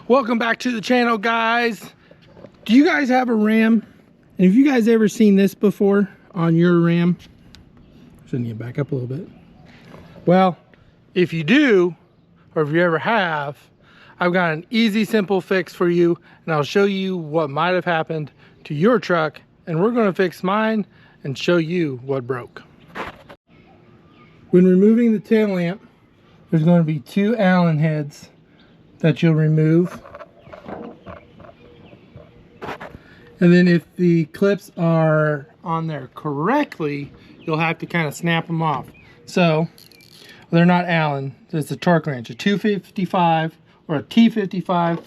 Welcome back to the channel, guys. Do you guys have a ram? And have you guys ever seen this before on your ram? Shouldn't you back up a little bit? Well, if you do, or if you ever have, I've got an easy, simple fix for you, and I'll show you what might have happened to your truck, and we're going to fix mine and show you what broke. When removing the tail lamp, there's going to be two Allen heads that you'll remove. And then if the clips are on there correctly, you'll have to kind of snap them off. So they're not Allen, it's a Torx wrench, a 255 or a T-25.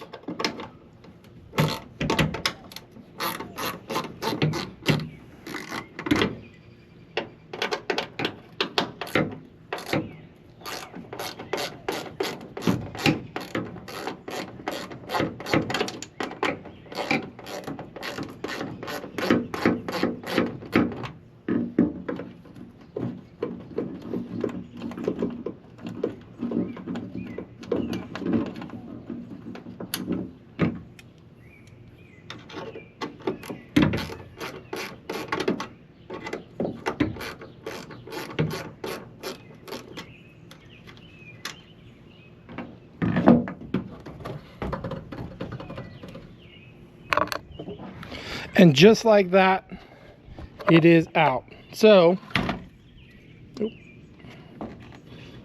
And just like that, it is out. So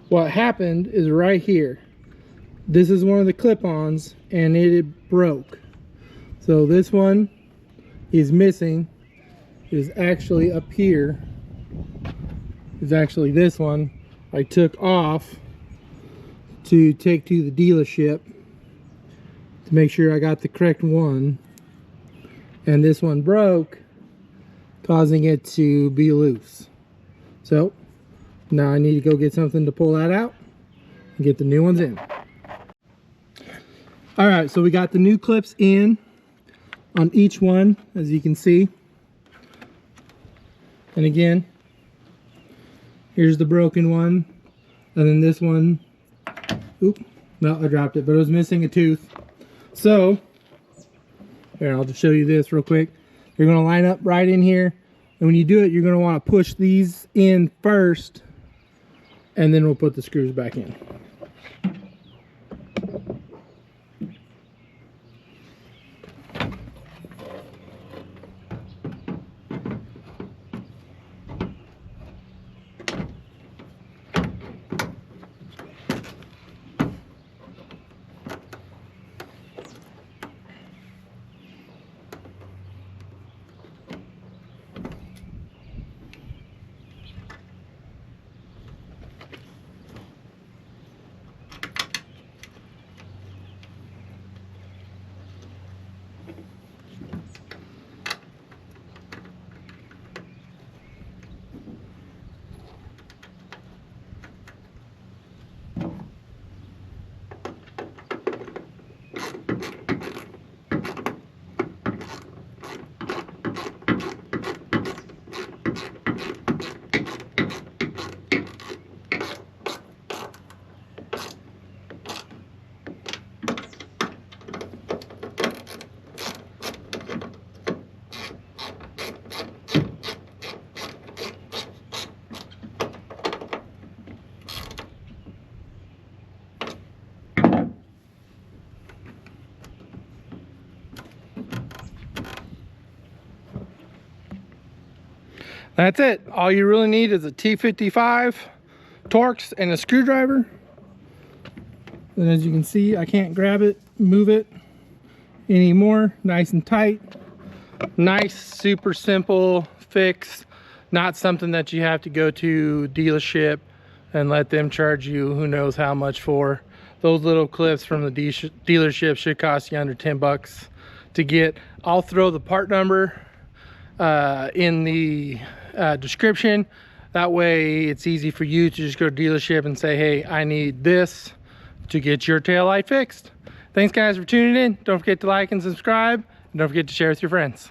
what happened is right here. This is one of the clip-ons and it broke. So this one is missing. It is actually up here. It's actually this one I took off to take to the dealership to make sure I got the correct one. And this one broke, causing it to be loose. So now I need to go get something to pull that out and get the new ones in. All right, so we got the new clips in on each one, as you can see. And again, here's the broken one. And then this one, oop, no, I dropped it, but it was missing a tooth. So here, I'll just show you this real quick. You're going to line up right in here, and when you do it, you're going to want to push these in first, and then we'll put the screws back in. That's it. All you really need is a T-25, Torx, and a screwdriver. And as you can see, I can't grab it, move it anymore. Nice and tight. Nice, super simple fix. Not something that you have to go to dealership and let them charge you who knows how much for. Those little clips from the dealership should cost you under 10 bucks to get. I'll throw the part number in the description. That way it's easy for you to just go to dealership and say, hey, I need this to get your taillight fixed. Thanks guys for tuning in. Don't forget to like and subscribe, and don't forget to share with your friends.